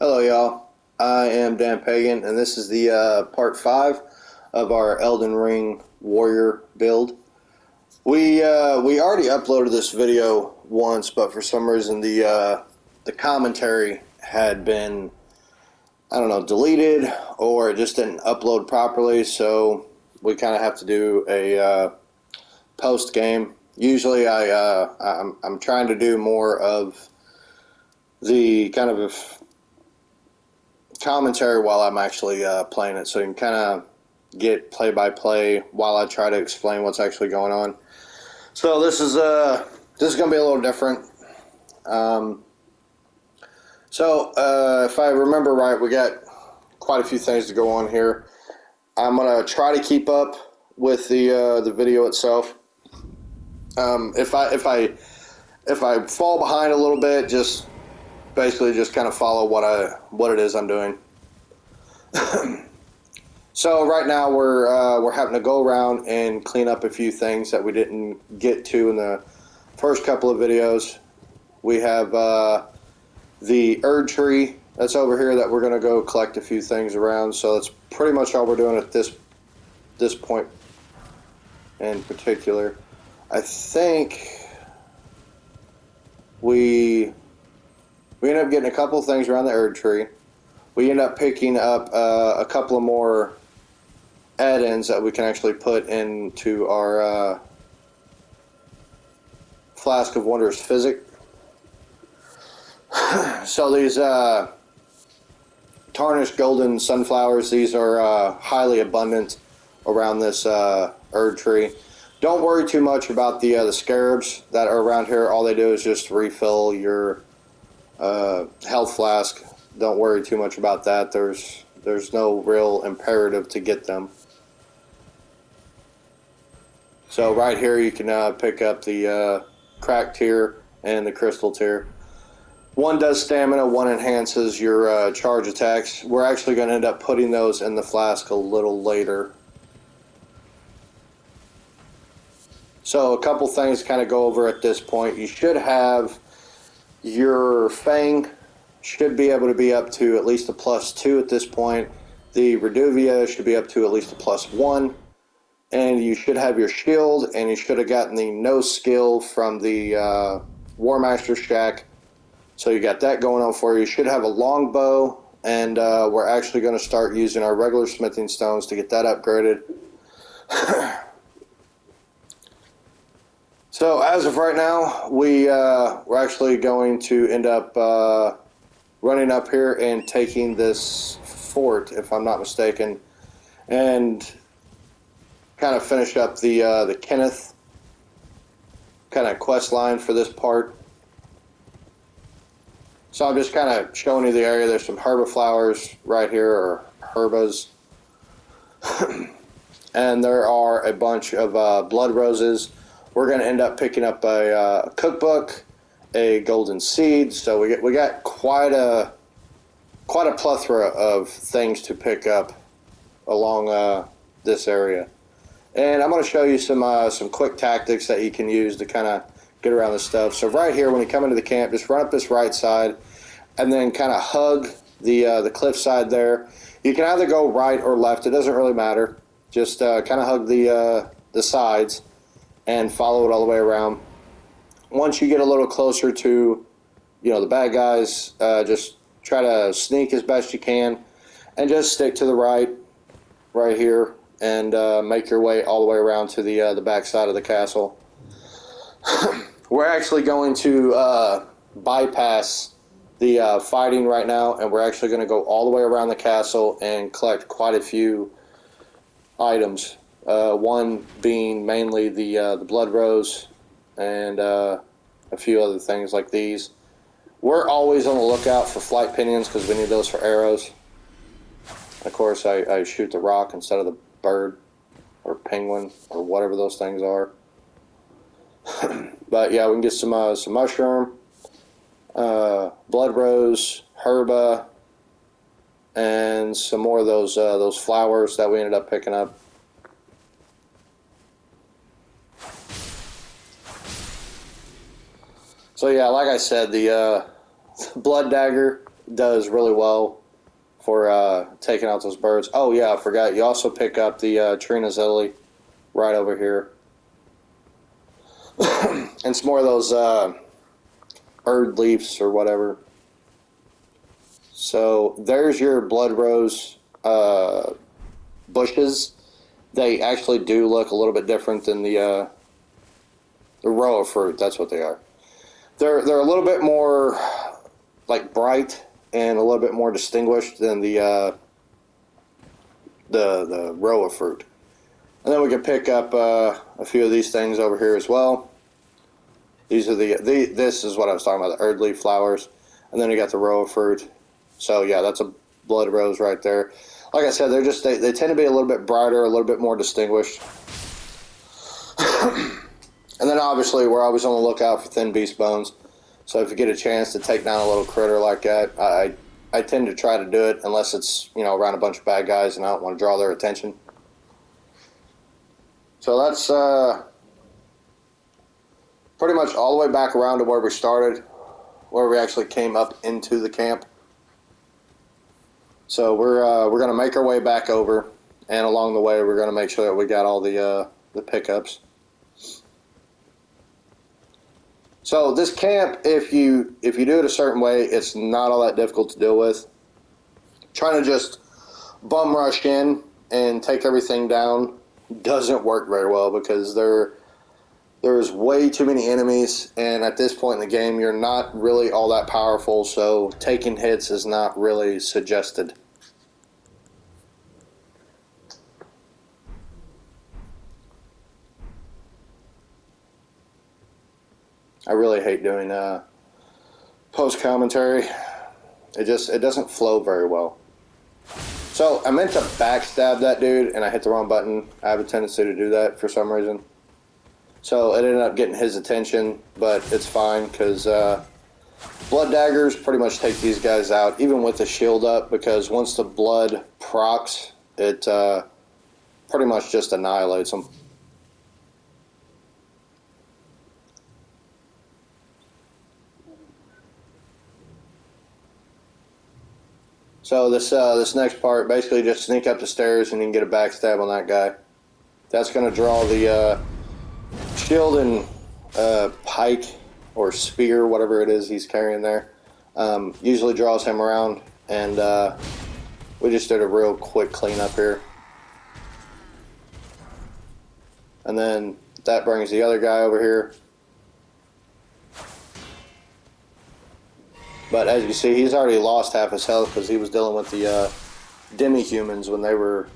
Hello, y'all. I am Dan Pagan, and this is the part 5 of our Elden Ring Warrior build. We already uploaded this video once, but for some reason the commentary had been, I don't know, deleted, or it just didn't upload properly. So we kind of have to do a post game. Usually I'm trying to do more of the kind of commentary while I'm actually playing it, so you can kind of get play by play while I try to explain what's actually going on. So this is going to be a little different. If I remember right, we got quite a few things to go on here. I'm going to try to keep up with the video itself. If I fall behind a little bit, just basically just kind of follow what it is I'm doing. So right now we're having to go around and clean up a few things that we didn't get to in the first couple of videos. We have the Erd tree that's over here that we're going to go collect a few things around. So that's pretty much all we're doing at this point in particular. I think we end up getting a couple of things around the Erd tree. We end up picking up a couple of more add-ins that we can actually put into our Flask of Wondrous Physic. So these tarnished golden sunflowers, these are highly abundant around this Erd tree. Don't worry too much about the scarabs that are around here. All they do is just refill your health flask. Don't worry too much about that. There's no real imperative to get them. So right here you can pick up the crack tier and the crystal tier. One does stamina, one enhances your charge attacks. We're actually going to end up putting those in the flask a little later. So a couple things to kind of go over at this point. You should have your Fang should be able to be up to at least a +2 at this point. The Reduvia should be up to at least a +1. And you should have your shield, and you should have gotten the no skill from the War Master Shack. So you got that going on for you. You should have a longbow, and we're actually going to start using our regular smithing stones to get that upgraded. So as of right now, we're actually going to end up running up here and taking this fort, if I'm not mistaken, and kind of finish up the Kenneth kind of quest line for this part. So I'm just kind of showing you the area. There's some herba flowers right here, or herbas. And there are a bunch of blood roses. We're going to end up picking up a cookbook, a golden seed. So we got quite a plethora of things to pick up along this area. And I'm going to show you some quick tactics that you can use to kind of get around this stuff. So right here, when you come into the camp, just run up this right side and then kind of hug the cliff side there. You can either go right or left. It doesn't really matter. Just kind of hug the sides and follow it all the way around. Once you get a little closer to, the bad guys, just try to sneak as best you can and just stick to the right here, and make your way all the way around to the back side of the castle. We're actually going to bypass the fighting right now, and we're actually going to go all the way around the castle and collect quite a few items. One being mainly the blood rose and a few other things like these. We're always on the lookout for flight pinions because we need those for arrows. Of course, I shoot the rock instead of the bird or penguin or whatever those things are. But yeah, we can get some mushroom, blood rose, herba, and some more of those flowers that we ended up picking up. So yeah, like I said, the blood dagger does really well for taking out those birds. Oh yeah, I forgot. You also pick up the Trina Zelly right over here, and some more of those Erd leaves or whatever. So there's your blood rose bushes. They actually do look a little bit different than the row of fruit. That's what they are. They're a little bit more like bright and a little bit more distinguished than the row of fruit. And then we can pick up a few of these things over here as well. These are this is what I was talking about, the Erd leaf flowers. And then you got the row of fruit. So yeah, that's a blood rose right there. Like I said, they tend to be a little bit brighter, a little bit more distinguished. And then obviously we're always on the lookout for thin beast bones. So if you get a chance to take down a little critter like that, I tend to try to do it unless it's, you know, around a bunch of bad guys and I don't want to draw their attention. So that's pretty much all the way back around to where we started, where we actually came up into the camp. So we're going to make our way back over, and along the way we're going to make sure that we got all the pickups. So this camp, if you do it a certain way, it's not all that difficult to deal with. Trying to just bum rush in and take everything down doesn't work very well because there's way too many enemies, and at this point in the game you're not really all that powerful, so taking hits is not really suggested. I really hate doing post commentary. It doesn't flow very well. So I meant to backstab that dude and I hit the wrong button. I have a tendency to do that for some reason. So it ended up getting his attention, but it's fine because blood daggers pretty much take these guys out, even with the shield up, because once the blood procs, it pretty much just annihilates them. So this next part, basically just sneak up the stairs and you can get a backstab on that guy. That's going to draw the shield and pike or spear, whatever it is he's carrying there. Usually draws him around, and we just did a real quick cleanup here. And then that brings the other guy over here. But as you see, he's already lost half his health because he was dealing with the demi-humans when they were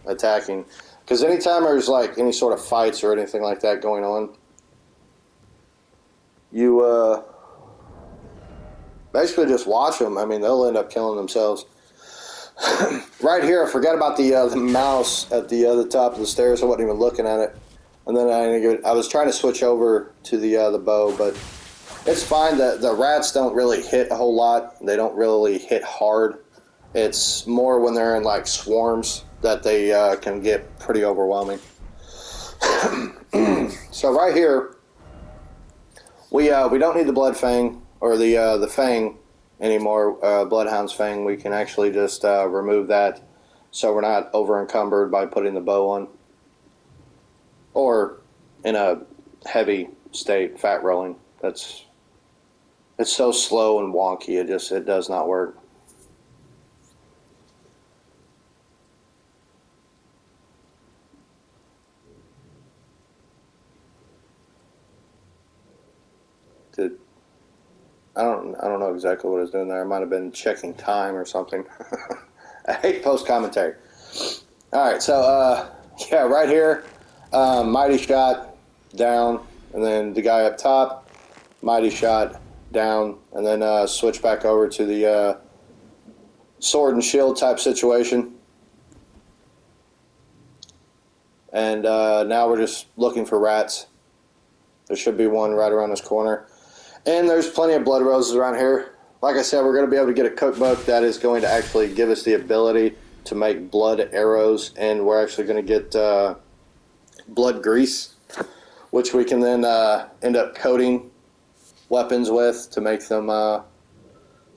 attacking. Because anytime there's like any sort of fights or anything like that going on, you basically just watch them. I mean, they'll end up killing themselves. Right here, I forgot about the mouse at the other top of the stairs. I wasn't even looking at it. And then I was trying to switch over to the bow, but it's fine. The rats don't really hit a whole lot. They don't really hit hard. It's more when they're in like swarms that they can get pretty overwhelming. So right here, we don't need the blood fang or the fang anymore. Bloodhound's fang. We can actually just remove that, so we're not over encumbered by putting the bow on, or in a heavy state, fat rolling. It's so slow and wonky. It does not work. I don't know exactly what I was doing there. I might have been checking time or something. I hate post commentary. All right, so yeah, right here, mighty shot down, and then the guy up top, mighty shot down, and then switch back over to the sword and shield type situation. And now we're just looking for rats. There should be one right around this corner. And there's plenty of blood roses around here. Like I said, we're going to be able to get a cookbook that is going to actually give us the ability to make blood arrows, and we're actually going to get blood grease, which we can then end up coating weapons with to make them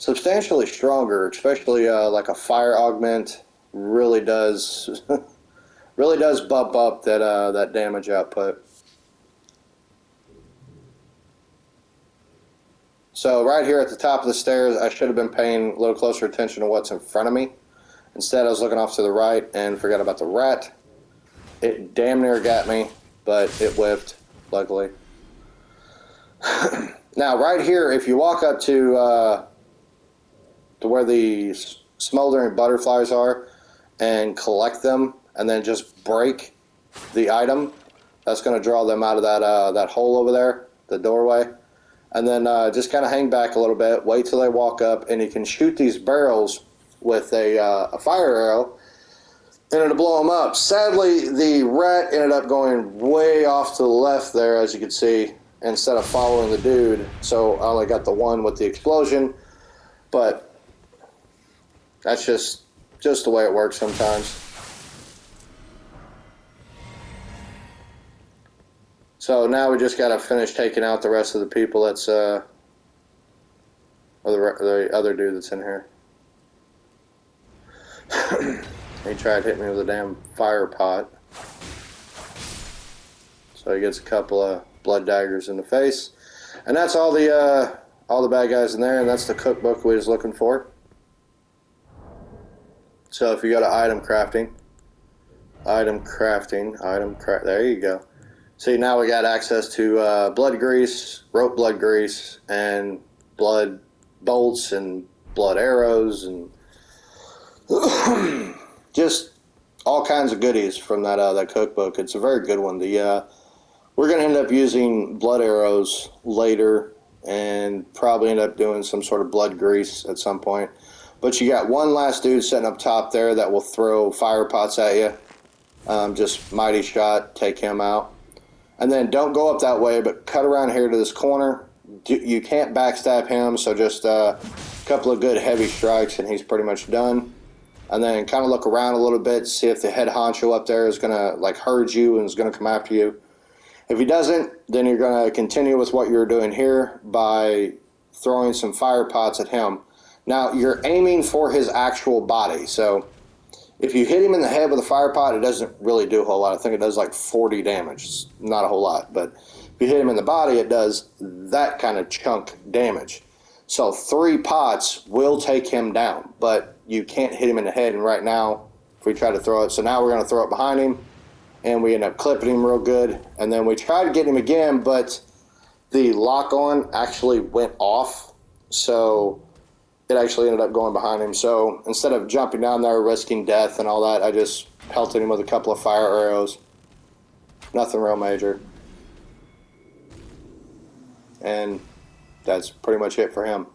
substantially stronger, especially like a fire augment really does really does bump up that damage output. So right here at the top of the stairs, I should have been paying a little closer attention to what's in front of me. Instead, I was looking off to the right and forgot about the rat. It damn near got me, but it whiffed, luckily. Now, right here, if you walk up to where the smoldering butterflies are and collect them, and then just break the item, that's going to draw them out of that hole over there, the doorway. And then just kind of hang back a little bit, wait till they walk up, and you can shoot these barrels with a fire arrow, and it'll blow them up. Sadly, the rat ended up going way off to the left there, as you can see, instead of following the dude. So I only got the one with the explosion, but that's just the way it works sometimes. So now we just got to finish taking out the rest of the people that's, or the other dude that's in here. He tried hitting me with a damn fire pot. So he gets a couple of blood daggers in the face. And that's all the bad guys in there, and that's the cookbook we was looking for. So if you go to item crafting, there you go. See, now we got access to blood grease, rope blood grease, and blood bolts and blood arrows, and just all kinds of goodies from that cookbook. It's a very good one. We're going to end up using blood arrows later and probably end up doing some sort of blood grease at some point. But you got one last dude sitting up top there that will throw fire pots at you. Just mighty shot, take him out. And then don't go up that way, but cut around here to this corner. You can't backstab him, so just a couple of good heavy strikes and he's pretty much done. And then kind of look around a little bit, see if the head honcho up there is going to like herd you and is going to come after you. If he doesn't, then you're going to continue with what you're doing here by throwing some fire pots at him. Now, you're aiming for his actual body, so if you hit him in the head with a fire pot, it doesn't really do a whole lot. I think it does like 40 damage. It's not a whole lot. But if you hit him in the body, it does that kind of chunk damage. So 3 pots will take him down. But you can't hit him in the head. And right now, if we try to throw it. So now we're going to throw it behind him. And we end up clipping him real good. And then we try to get him again. But the lock-on actually went off. So it actually ended up going behind him. So instead of jumping down there, risking death and all that, I just pelted him with a couple of fire arrows. Nothing real major. And that's pretty much it for him.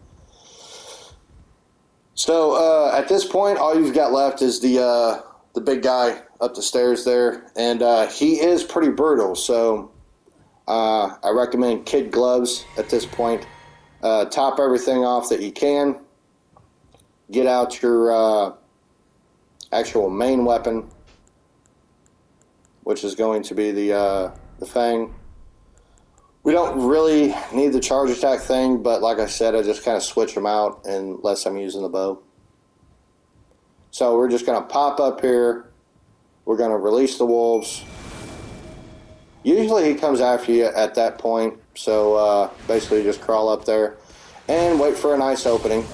So at this point, all you've got left is the big guy up the stairs there. And he is pretty brutal. So I recommend kid gloves at this point. Top everything off that you can. Get out your actual main weapon, which is going to be the Fang. We don't really need the charge attack thing, but like I said, I just kind of switch them out unless I'm using the bow. So we're just going to pop up here. We're going to release the wolves. Usually he comes after you at that point, so basically just crawl up there and wait for a nice opening.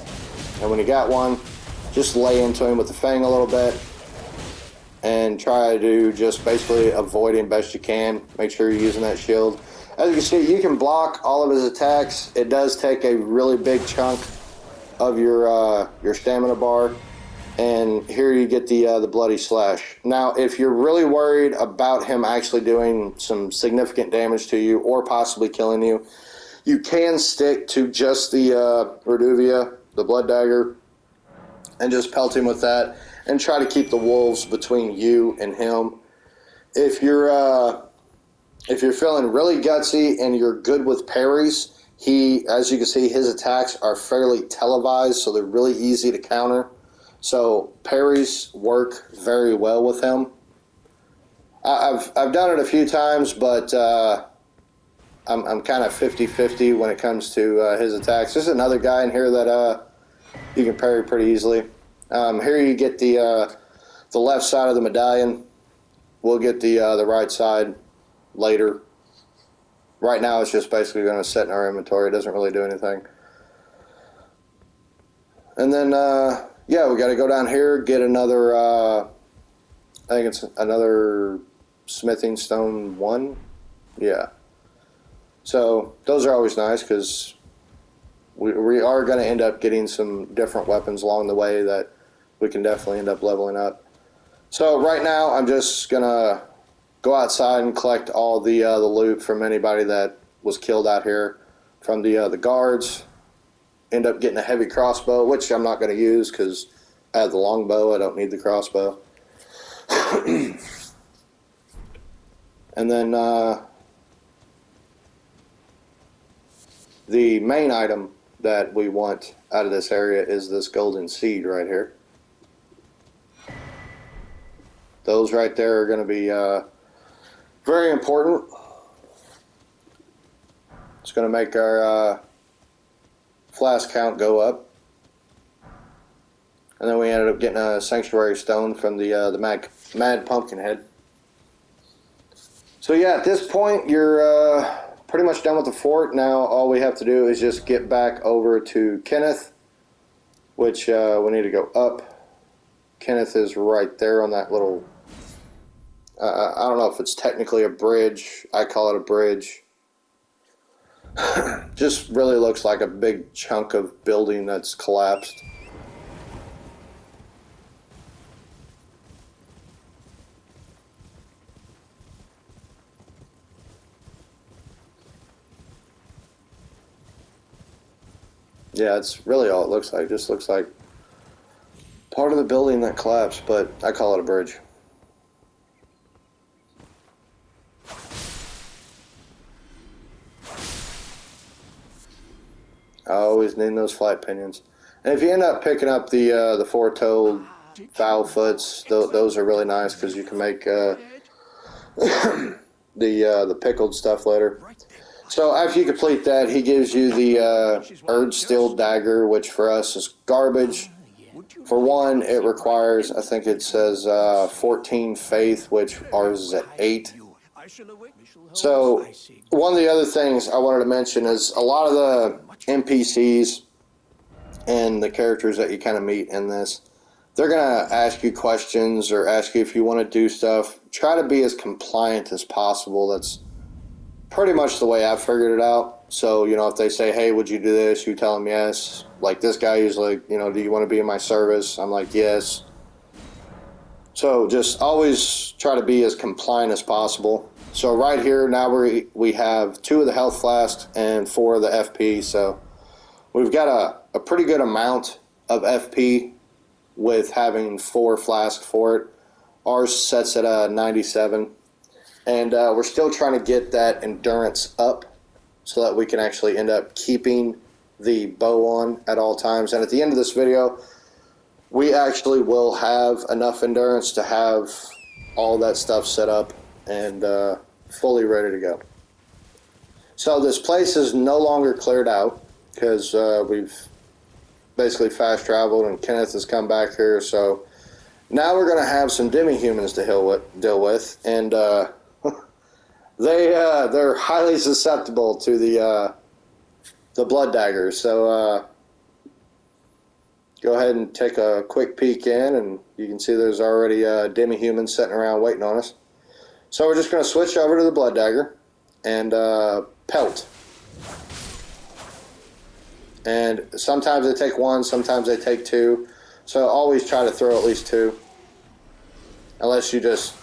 And when you got one, just lay into him with the Fang a little bit and try to just basically avoid him best you can. Make sure you're using that shield. As you can see, you can block all of his attacks. It does take a really big chunk of your stamina bar. And here you get the bloody slash. Now, if you're really worried about him actually doing some significant damage to you or possibly killing you, you can stick to just the Reduvia, the blood dagger, and just pelt him with that and try to keep the wolves between you and him. If you're feeling really gutsy and you're good with parries, as you can see, his attacks are fairly televised, so they're really easy to counter. So parries work very well with him. I've done it a few times, but I'm kind of 50-50 when it comes to his attacks. There's another guy in here that You can parry pretty easily. Here you get the left side of the medallion. We'll get the right side later. Right now, it's just basically going to sit in our inventory. It doesn't really do anything. And then, yeah, we got to go down here, get another, I think it's another smithing stone 1. Yeah. So those are always nice because we are going to end up getting some different weapons along the way that we can definitely end up leveling up. So right now, I'm just going to go outside and collect all the loot from anybody that was killed out here, from the guards. End up getting a heavy crossbow, which I'm not going to use because I have the longbow. I don't need the crossbow. And then the main item that we want out of this area is this golden seed right here. Those right there are going to be very important. It's going to make our flask count go up. And then we ended up getting a sanctuary stone from the mad pumpkin head. So yeah, at this point you're pretty much done with the fort. Now all we have to do is just get back over to Kenneth, which we need to go up. Kenneth is right there on that little, I don't know if it's technically a bridge. I call it a bridge. Just really looks like a big chunk of building that's collapsed. Yeah, it's really all it looks like. It just looks like part of the building that collapsed, but I call it a bridge. I always need those flight pinions. And if you end up picking up the four-toed foul foots, those are really nice because you can make the pickled stuff later. So after you complete that, he gives you the Urge Steel Dagger, which for us is garbage. For one, it requires, I think it says 14 faith, which ours is at 8. So one of the other things I wanted to mention is a lot of the NPCs and the characters that you kind of meet in this, they're going to ask you questions or ask you if you want to do stuff. Try to be as compliant as possible. That's pretty much the way I figured it out. So, you know, if they say, hey, would you do this? You tell them yes. Like this guy is like, you know, do you want to be in my service? I'm like, yes. So just always try to be as compliant as possible. So right here, now we have 2 of the health flasks and 4 of the FP. So we've got a pretty good amount of FP with having 4 flasks for it. Ours sets at 97. And we're still trying to get that endurance up so that we can actually end up keeping the bow on at all times. And at the end of this video, we actually will have enough endurance to have all that stuff set up and fully ready to go. So this place is no longer cleared out because we've basically fast traveled and Kenneth has come back here. So now we're going to have some demi-humans to deal with, and they're highly susceptible to the blood daggers. So go ahead and take a quick peek in, and you can see there's already demi-humans sitting around waiting on us. So we're just going to switch over to the blood dagger and pelt. And sometimes they take 1, sometimes they take 2. So always try to throw at least 2, unless you just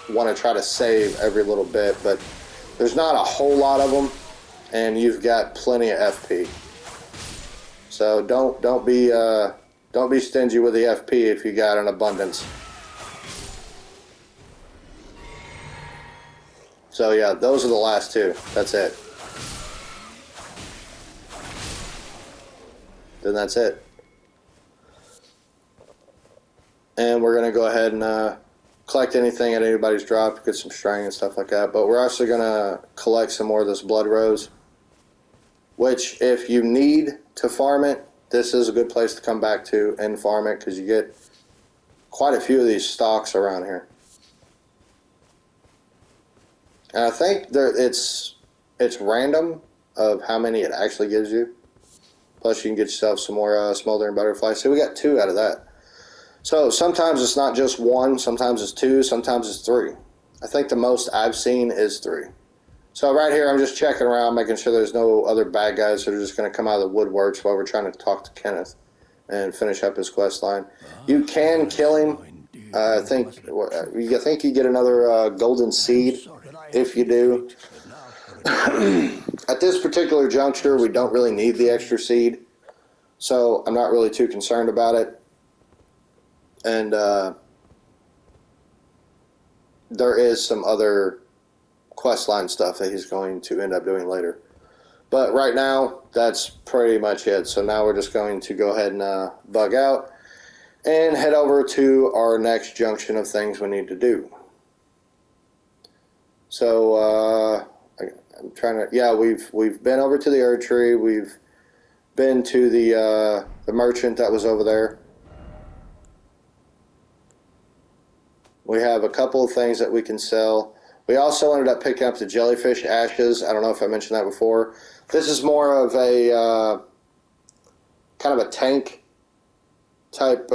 want to try to save every little bit. But there's not a whole lot of them, and you've got plenty of FP. So don't be stingy with the FP if you got an abundance. So yeah, those are the last 2. That's it. Then that's it. And we're going to go ahead and collect anything that anybody's dropped, get some string and stuff like that. But we're also going to collect some more of this blood rose, which if you need to farm it, this is a good place to come back to and farm it because you get quite a few of these stocks around here. And I think it's random of how many it actually gives you. Plus, you can get yourself some more smoldering butterflies. So we got 2 out of that. So sometimes it's not just 1. Sometimes it's 2. Sometimes it's 3. I think the most I've seen is 3. So right here, I'm just checking around, making sure there's no other bad guys that are just going to come out of the woodworks while we're trying to talk to Kenneth and finish up his quest line. You can kill him. I think you get another golden seed if you do. At this particular juncture, we don't really need the extra seed, so I'm not really too concerned about it. And there is some other questline stuff that he's going to end up doing later. But right now, that's pretty much it. So now we're just going to go ahead and bug out and head over to our next junction of things we need to do. So I'm trying to, yeah, we've been over to the Erd Tree. We've been to the merchant that was over there. We have a couple of things that we can sell. We also ended up picking up the jellyfish ashes. I don't know if I mentioned that before. This is more of a kind of a tank type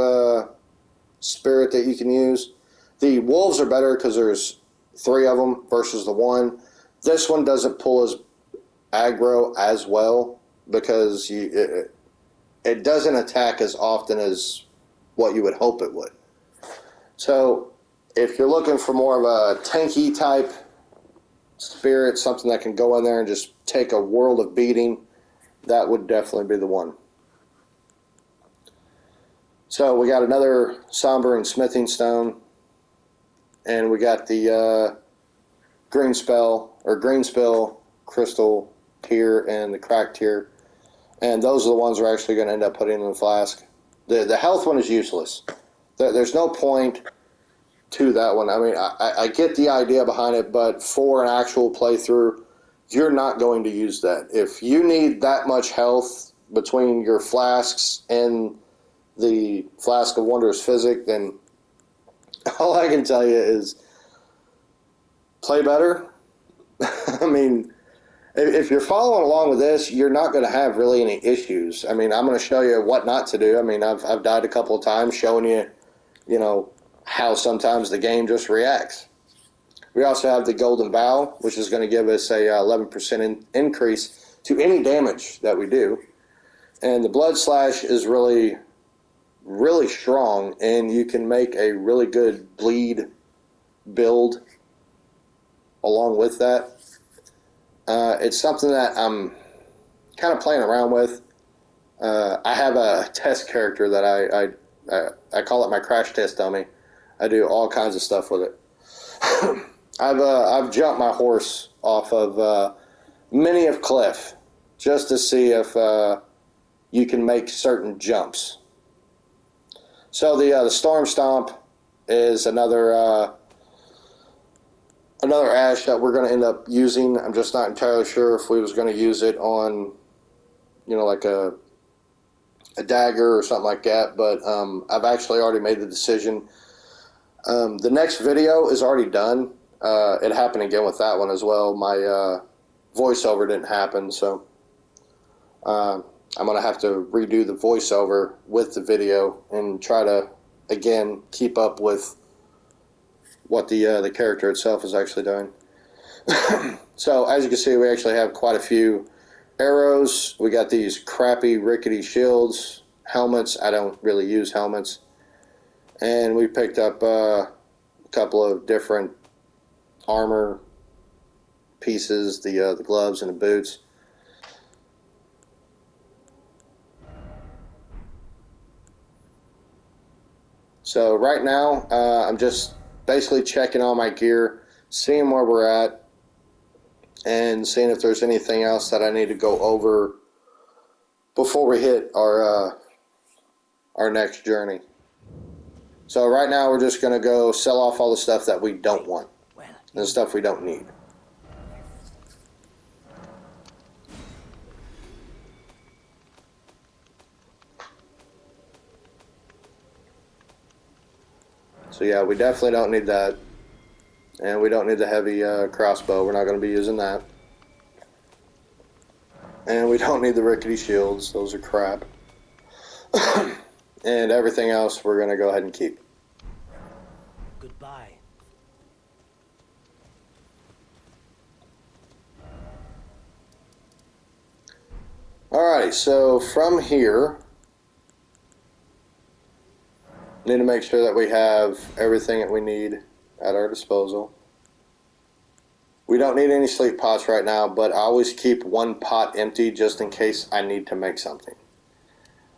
spirit that you can use. The wolves are better because there's 3 of them versus the 1. This one doesn't pull as aggro as well because it doesn't attack as often as what you would hope it would. So if you're looking for more of a tanky type spirit, something that can go in there and just take a world of beating, that would definitely be the one. So we got another sombering smithing stone, and we got the green spill crystal tier and the cracked tier, and those are the ones we're actually going to end up putting in the flask. The health one is useless. There's no point to that one. I mean, I get the idea behind it, but for an actual playthrough, you're not going to use that. If you need that much health between your flasks and the Flask of Wondrous Physic, then all I can tell you is play better. I mean, if you're following along with this, you're not going to have really any issues. I mean, I'm going to show you what not to do. I mean, I've died a couple of times showing you, how sometimes the game just reacts. We also have the Golden Bow, which is going to give us a 11% increase to any damage that we do. And the Blood Slash is really, really strong, and you can make a really good bleed build along with that. It's something that I'm kind of playing around with. I have a test character that I call it my crash test dummy. I do all kinds of stuff with it. I've jumped my horse off of many of cliff just to see if you can make certain jumps. So the Storm Stomp is another ash that we're going to end up using. I'm just not entirely sure if we was going to use it on, like a dagger or something like that. But I've actually already made the decision. The next video is already done. It happened again with that one as well. My voiceover didn't happen, so I'm going to have to redo the voiceover with the video and try to, again, keep up with what the character itself is actually doing. So, as you can see, we actually have quite a few arrows. We got these crappy, rickety shields, helmets. I don't really use helmets. And we picked up a couple of different armor pieces, the gloves and the boots. So right now, I'm just basically checking all my gear, seeing where we're at, and seeing if there's anything else that I need to go over before we hit our next journey. So right now we're just going to go sell off all the stuff that we don't want and the stuff we don't need. So yeah, we definitely don't need that. And we don't need the heavy crossbow. We're not going to be using that. And we don't need the rickety shields. Those are crap. And everything else we're going to go ahead and keep. Goodbye. Alrighty, so from here, need to make sure that we have everything that we need at our disposal. We don't need any sleep pots right now, but I always keep one pot empty just in case I need to make something.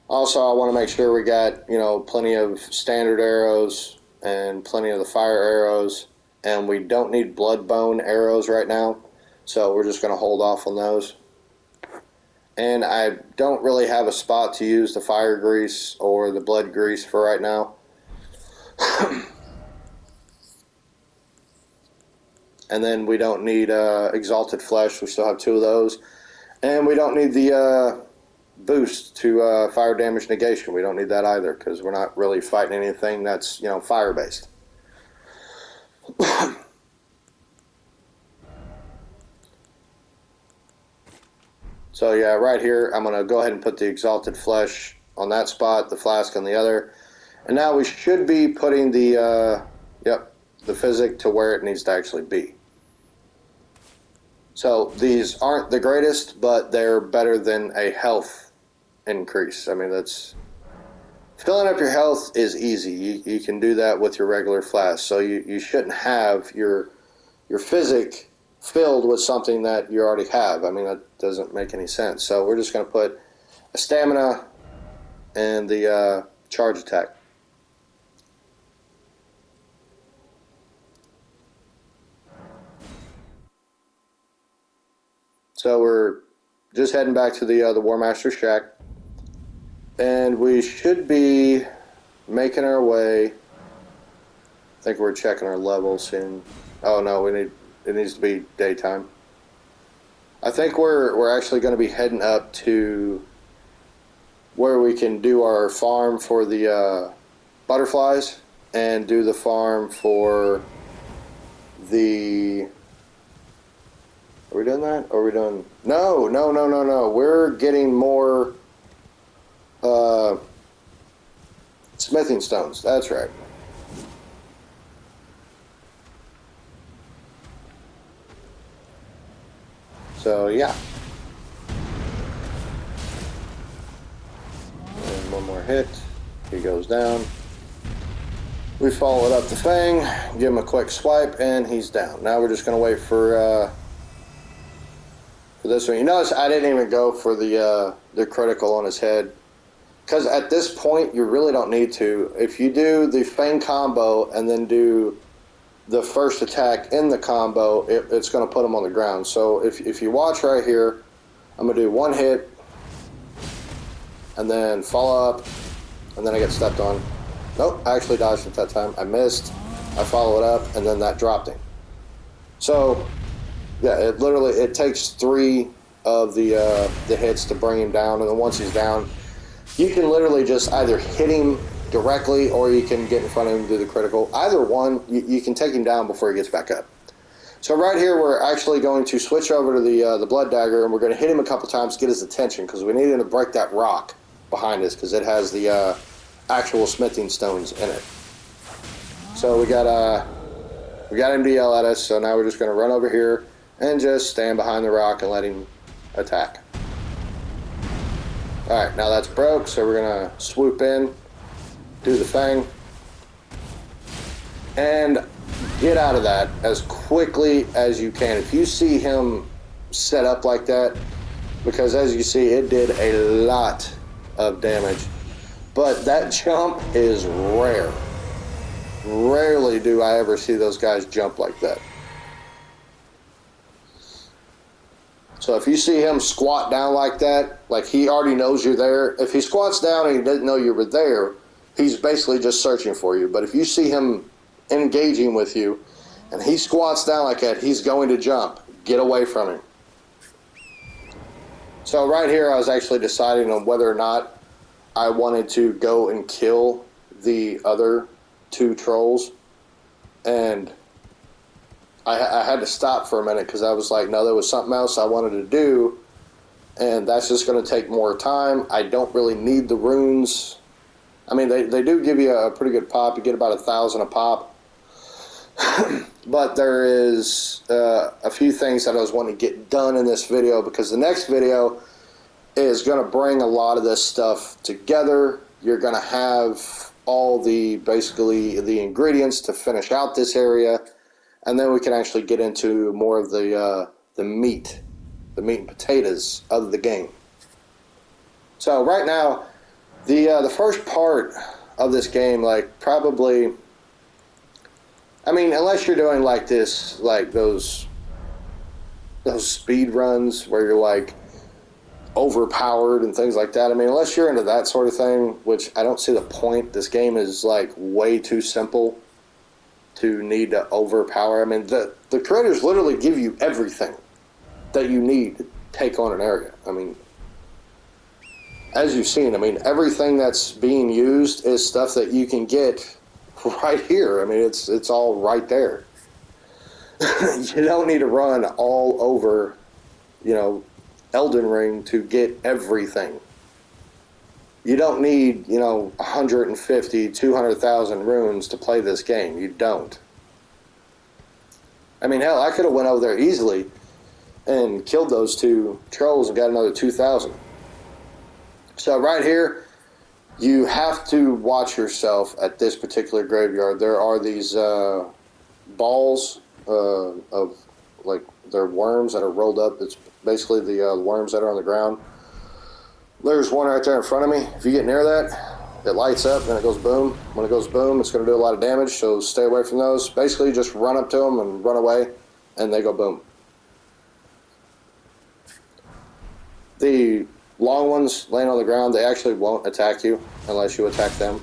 Also, I want to make sure we got, plenty of standard arrows and plenty of the fire arrows, and we don't need blood bone arrows right now, so we're just going to hold off on those. And I don't really have a spot to use the fire grease or the blood grease for right now. And then we don't need exalted flesh. We still have 2 of those. And we don't need the boost to fire damage negation. We don't need that either because we're not really fighting anything that's, fire based. So yeah, right here, I'm going to go ahead and put the exalted flesh on that spot, the flask on the other. And now we should be putting the physic to where it needs to actually be. So these aren't the greatest, but they're better than a health increase. I mean, that's filling up your health is easy. You can do that with your regular flask. So you shouldn't have your physic filled with something that you already have. I mean, that doesn't make any sense. So we're just going to put a stamina and the charge attack. So we're just heading back to the War Master shack, and we should be making our way. I think we're checking our levels soon. Oh no, it needs to be daytime. I think we're actually going to be heading up to where we can do our farm for the butterflies and do the farm for the. Are we doing that? Or are we doing... No. We're getting more smithing stones. That's right. So, yeah. And one more hit. He goes down. We followed up the fang, give him a quick swipe, and he's down. Now we're just going to wait for this one. You notice I didn't even go for the critical on his head, because at this point you really don't need to. If you do the fang combo and then do the first attack in the combo, it's going to put him on the ground. So if you watch right here, I'm going to do one hit and then follow up, and then I get stepped on. Nope, I actually dodged at that time. I missed. I followed up, and then that dropped him. So yeah, it takes 3 of the hits to bring him down, and then once he's down, you can literally just either hit him directly or you can get in front of him and do the critical. Either one, you can take him down before he gets back up. So right here, we're actually going to switch over to the blood dagger, and we're going to hit him a couple times to get his attention, because we need him to break that rock behind us, because it has the actual smithing stones in it. So we got him to yell at us, so now we're just going to run over here and just stand behind the rock and let him attack. Alright, now that's broke, so we're going to swoop in, do the fang, and get out of that as quickly as you can. If you see him set up like that, because as you see, it did a lot of damage. But that jump is rare. Rarely do I ever see those guys jump like that. So if you see him squat down like that, like he already knows you're there. If he squats down and he didn't know you were there, he's basically just searching for you. But if you see him engaging with you and he squats down like that, he's going to jump. Get away from him. So right here, I was actually deciding on whether or not I wanted to go and kill the other 2 trolls, and I had to stop for a minute because I was like, no, there was something else I wanted to do, and that's just going to take more time. I don't really need the runes. I mean, they do give you a pretty good pop. You get about 1,000 a pop. But there is a few things that I was wanting to get done in this video, because the next video is going to bring a lot of this stuff together. You're going to have all basically the ingredients to finish out this area, and then we can actually get into more of the meat and potatoes of the game. So right now, the first part of this game, like probably, I mean, unless you're doing like this, like those speed runs where you're like overpowered and things like that. I mean, unless you're into that sort of thing, which I don't see the point. This game is like way too simple to need to overpower. I mean, the creators literally give you everything that you need to take on an area. I mean, as you've seen, I mean, everything that's being used is stuff that you can get right here. I mean, it's all right there. You don't need to run all over, Elden Ring to get everything. You don't need, 150, 200,000 runes to play this game. You don't. I mean, hell, I could have went over there easily and killed those 2 trolls and got another 2,000. So right here, you have to watch yourself at this particular graveyard. There are these balls of, like, they're worms that are rolled up. It's basically the worms that are on the ground. There's one right there in front of me. If you get near that, it lights up and it goes boom. When it goes boom, it's going to do a lot of damage, so stay away from those. Basically, just run up to them and run away, and they go boom. The long ones laying on the ground, they actually won't attack you unless you attack them.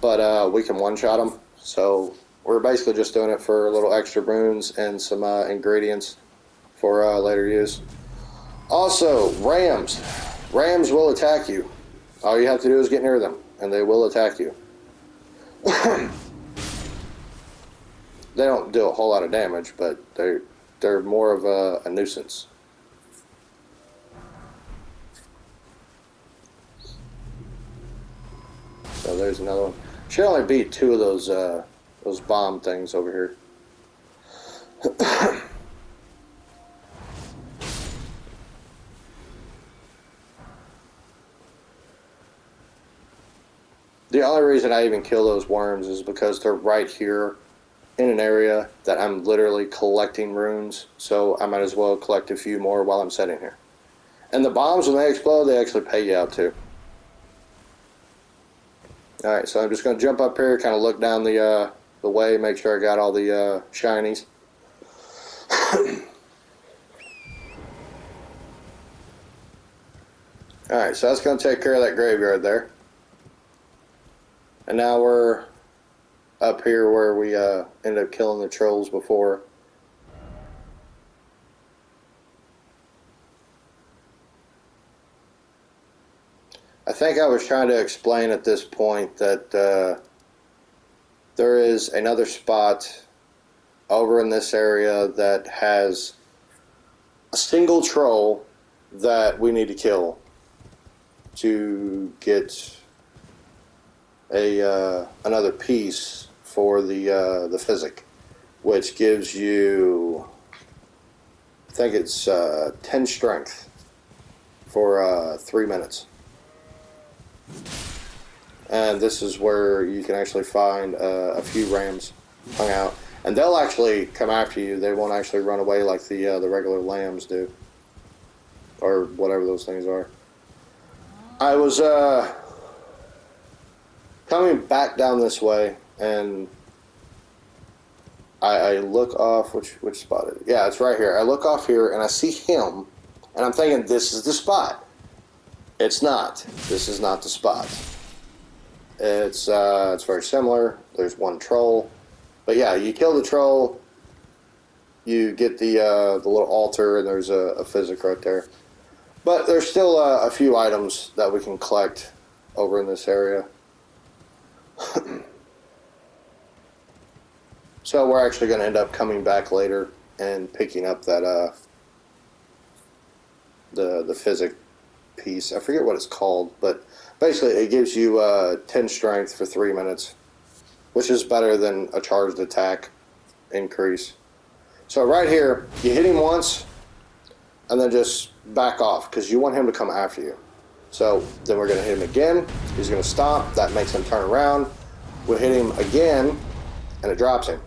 But we can one-shot them, so we're basically just doing it for a little extra runes and some ingredients for later use. Also, rams. Rams will attack you. All you have to do is get near them, and they will attack you. They don't do a whole lot of damage, but they're more of a nuisance. So there's another one. Should only be 2 of those bomb things over here. The only reason I even kill those worms is because they're right here in an area that I'm literally collecting runes, so I might as well collect a few more while I'm sitting here. And the bombs, when they explode, they actually pay you out too. Alright, so I'm just going to jump up here, kind of look down the way, make sure I got all the shinies. Alright, so that's going to take care of that graveyard there. And now we're up here where we ended up killing the trolls before. I think I was trying to explain at this point that there is another spot over in this area that has a single troll that we need to kill to get another piece for the physic, which gives you, I think it's 10 strength for 3 minutes. And this is where you can actually find a few rams hung out, and they'll actually come after you. They won't actually run away like the regular lambs do, or whatever those things are. I was coming back down this way, and I look off, which spot is it? Yeah, it's right here. I look off here, and I see him, and I'm thinking, this is the spot. It's not. This is not the spot. It's very similar. There's one troll. But yeah, you kill the troll, you get the little altar, and there's a physic right there. But there's still a few items that we can collect over in this area. So we're actually going to end up coming back later and picking up that the physic piece. I forget what it's called, but basically it gives you 10 strength for 3 minutes, which is better than a charged attack increase. So right here, you hit him once, and then just back off, because you want him to come after you. So then we're going to hit him again. He's going to stop. That makes him turn around. We'll hit him again, and it drops him.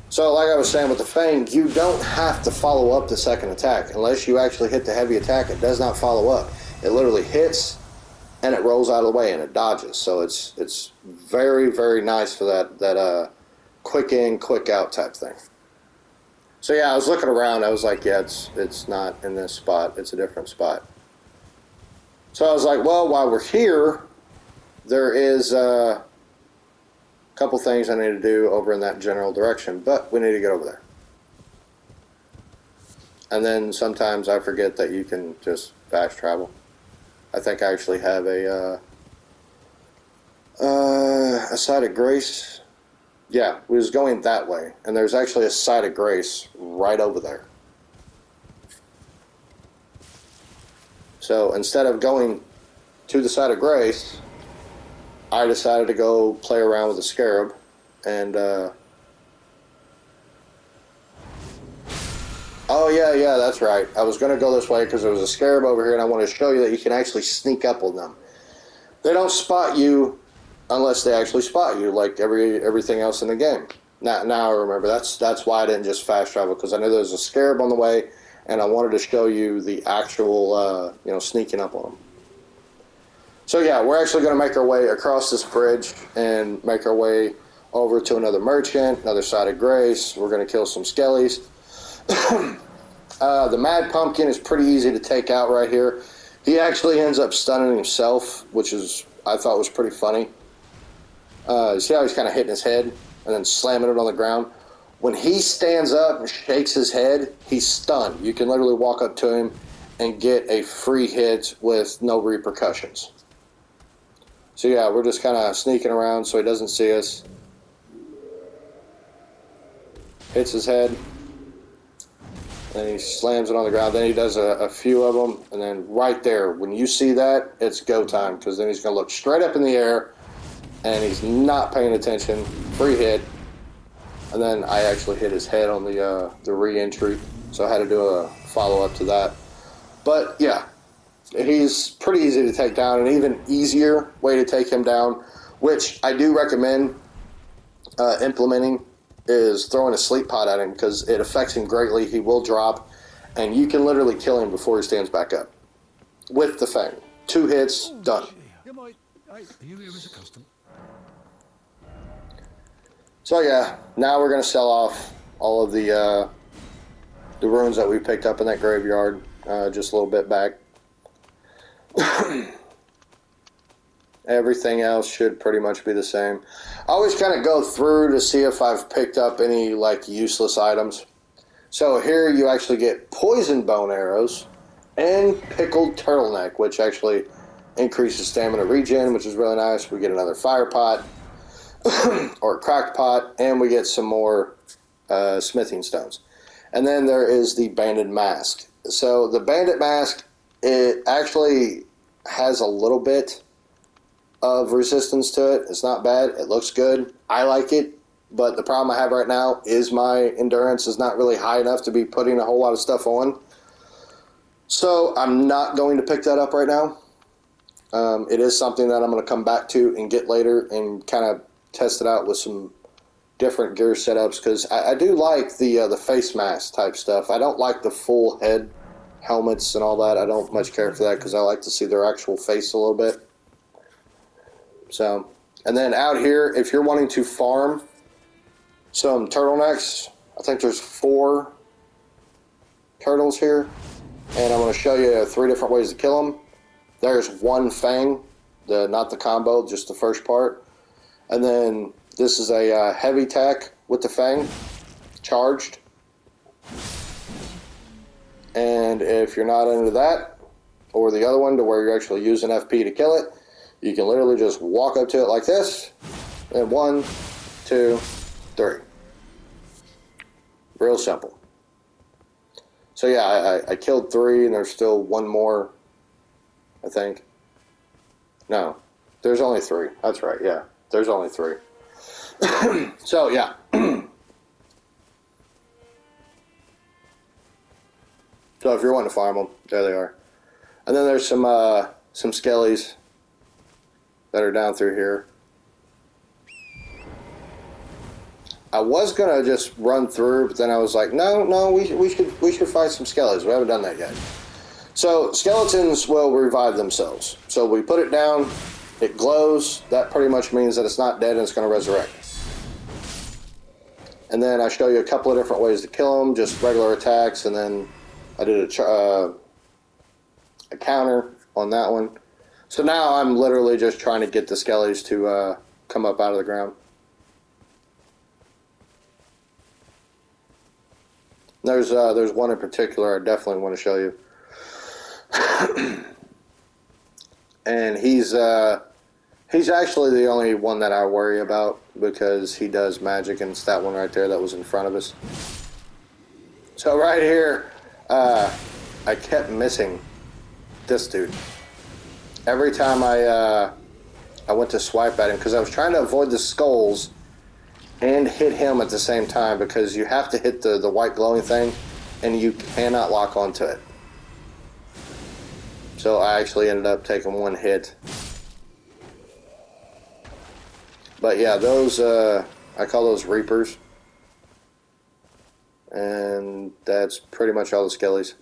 So like I was saying with the Fang, you don't have to follow up the second attack. Unless you actually hit the heavy attack, it does not follow up. It literally hits, and it rolls out of the way, and it dodges. So it's very, very nice for that quick in, quick out type thing. So yeah, I was looking around. I was like, yeah, it's not in this spot. It's a different spot. So I was like, well, while we're here, there is a couple things I need to do over in that general direction, but we need to get over there. And then sometimes I forget that you can just fast travel. I think I actually have a site of grace. Yeah, we was going that way, and there's actually a site of grace right over there. So instead of going to the site of grace, I decided to go play around with the scarab, and oh yeah, that's right. I was going to go this way because there was a scarab over here, and I want to show you that you can actually sneak up on them. They don't spot you unless they actually spot you, like everything else in the game. Now I remember that's why I didn't just fast travel, because I knew there was a scarab on the way, and I wanted to show you the actual sneaking up on them. So yeah, we're actually going to make our way across this bridge and make our way over to another merchant, another side of grace. We're going to kill some skellies. The Mad Pumpkin is pretty easy to take out right here. He actually ends up stunning himself, which I thought was pretty funny. You see how he's kind of hitting his head and then slamming it on the ground? When he stands up and shakes his head, he's stunned. You can literally walk up to him and get a free hit with no repercussions. So yeah, we're just kind of sneaking around so he doesn't see us. Hits his head. And he slams it on the ground. Then he does a few of them. And then right there, when you see that, it's go time. Because then he's going to look straight up in the air. And he's not paying attention. Free hit. And then I actually hit his head on the re-entry. So I had to do a follow-up to that. But yeah, he's pretty easy to take down. An even easier way to take him down, which I do recommend implementing, is throwing a sleep pot at him, because it affects him greatly. He will drop, and you can literally kill him before he stands back up with the Fang. 2 hits, done. So yeah, now we're going to sell off all of the runes that we picked up in that graveyard just a little bit back. Everything else should pretty much be the same. I always kind of go through to see if I've picked up any like useless items. So here you actually get poison bone arrows and pickled turtleneck, which actually increases stamina regen, which is really nice. We get another fire pot or a cracked pot, and we get some more smithing stones. And then there is the bandit mask. So the bandit mask, it actually has a little bit of resistance to it. It's not bad. It looks good. I like it. But the problem I have right now is my endurance is not really high enough to be putting a whole lot of stuff on. So I'm not going to pick that up right now. It is something that I'm going to come back to and get later and kind of test it out with some different gear setups, because I do like the face mask type stuff. I don't like the full head helmets and all that. I don't much care for that, because I like to see their actual face a little bit. So, and then out here, if you're wanting to farm some turtlenecks, I think there's 4 turtles here, and I'm going to show you 3 different ways to kill them. There's 1 Fang, not the combo, just the first part. And then this is a heavy attack with the Fang, charged. And if you're not into that, or the other one to where you're actually using FP to kill it, you can literally just walk up to it like this And 1, 2, 3. Real simple. So yeah, I killed 3, and there's still 1 more, I think. No, there's only 3. That's right, yeah. There's only 3. So yeah. So if you're wanting to farm them, there they are. And then there's some skellies that are down through here. I was gonna just run through, but then I was like, no, we should find some skellies. We haven't done that yet. So skeletons will revive themselves. So we put it down, it glows. That pretty much means that it's not dead and it's gonna resurrect. And then I show you a couple of different ways to kill them, just regular attacks, and then I did a counter on that one. So now I'm literally just trying to get the skellies to come up out of the ground. There's one in particular I definitely want to show you. And he's actually the only one that I worry about because he does magic, and it's that one right there that was in front of us. So right here, I kept missing this dude. Every time I went to swipe at him, because I was trying to avoid the skulls and hit him at the same time, because you have to hit the white glowing thing and you cannot lock onto it. So I actually ended up taking 1 hit. But yeah, those I call those reapers. And that's pretty much all the skellies.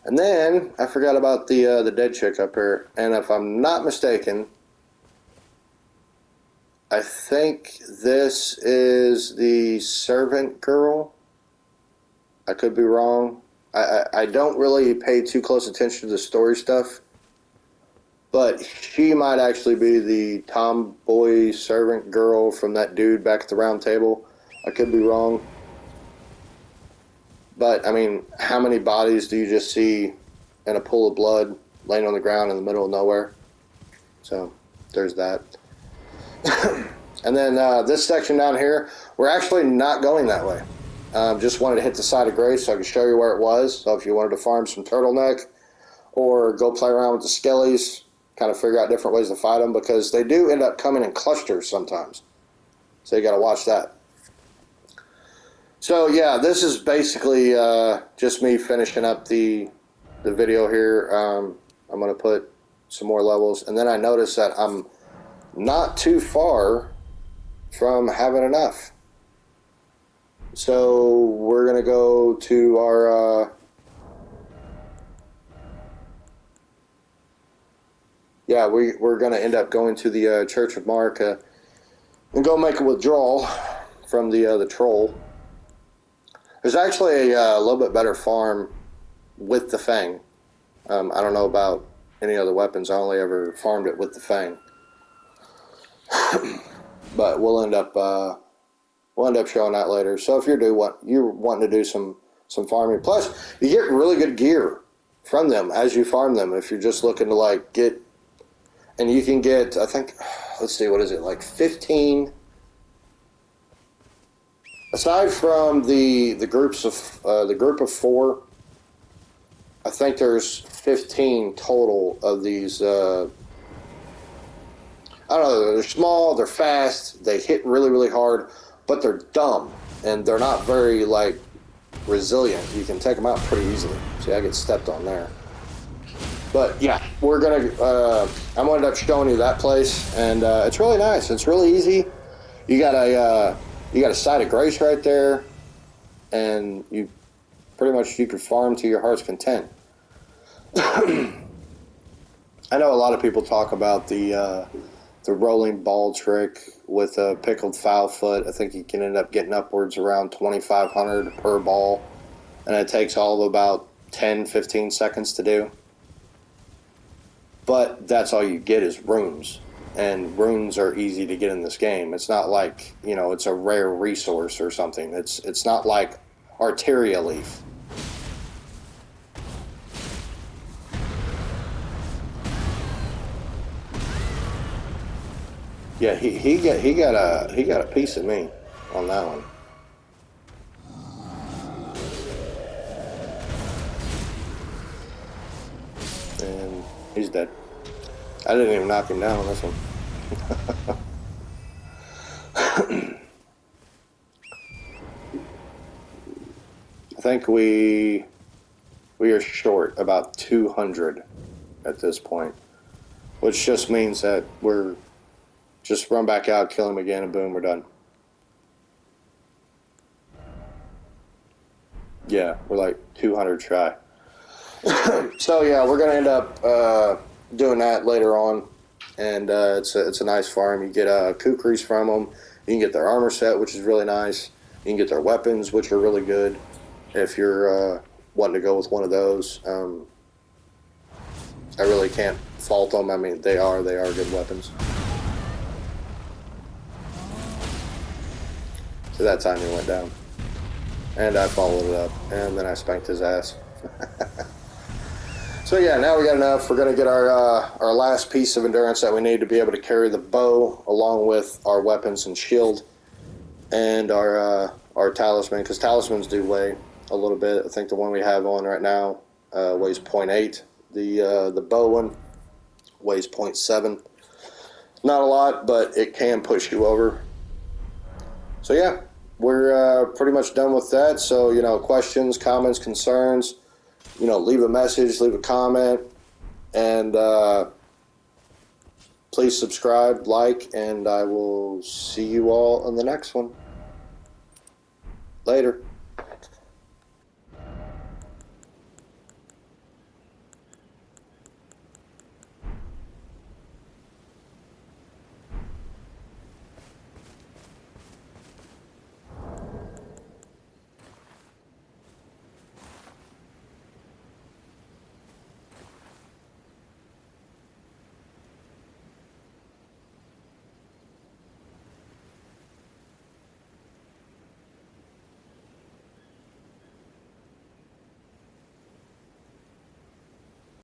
And then I forgot about the dead chick up here. And if I'm not mistaken, I think this is the servant girl. I could be wrong. I don't really pay too close attention to the story stuff, but she might actually be the tomboy servant girl from that dude back at the round table. I could be wrong. But, I mean, how many bodies do you just see in a pool of blood laying on the ground in the middle of nowhere? So, there's that. And then this section down here, we're actually not going that way. Just wanted to hit the side of Grace so I could show you where it was. So if you wanted to farm some turtleneck or go play around with the skellies, kind of figure out different ways to fight them, because they do end up coming in clusters sometimes. So you got to watch that. So yeah, this is basically just me finishing up the video here. I'm going to put some more levels. And then I noticed that I'm not too far from having enough. So we're going to go to our... we're going to end up going to the Church of Marika and go make a withdrawal from the troll. There's actually a little bit better farm with the Fang. I don't know about any other weapons. I only ever farmed it with the Fang. But we'll end up showing that later. So if you're wanting to do some farming, plus you get really good gear from them as you farm them. If you're just looking to like get, and you can get, I think, let's see, what is it, like 15. Aside from the groups of the group of 4, I think there's 15 total of these. I don't know. They're small. They're fast. They hit really, really hard, but they're dumb and they're not very like resilient. You can take them out pretty easily. See, I get stepped on there. But yeah, we're gonna. I'm gonna end up showing you that place, and it's really nice. It's really easy. You got a side of Grace right there, and you pretty much you can farm to your heart's content. I know a lot of people talk about the rolling ball trick with a pickled foul foot. I think you can end up getting upwards around 2,500 per ball, and it takes all of about 10-15 seconds to do. But that's all you get is runes, and runes are easy to get in this game. It's not like, it's a rare resource or something. It's not like Arteria Leaf. Yeah, he got a piece of me on that one. And he's dead. I didn't even knock him down on this one. I think we are short about 200 at this point, which just means that we're just run back out, kill him again, and boom, we're done. Yeah, we're like 200 shy. So yeah, we're gonna end up doing that later on, and it's a nice farm. You get kukris from them. You can get their armor set, which is really nice. You can get their weapons, which are really good if you're wanting to go with one of those. I really can't fault them. I mean, they are good weapons. So that time he went down, and I followed it up, and then I spanked his ass. So yeah, now we got enough. We're gonna get our last piece of endurance that we need to be able to carry the bow along with our weapons and shield, and our talisman, because talismans do weigh a little bit. I think the one we have on right now weighs zero point 0.8. The bow one weighs 0.7. Not a lot, but it can push you over. So yeah, we're pretty much done with that. So questions, comments, concerns, leave a message, leave a comment, and please subscribe, like, and I will see you all on the next one. Later.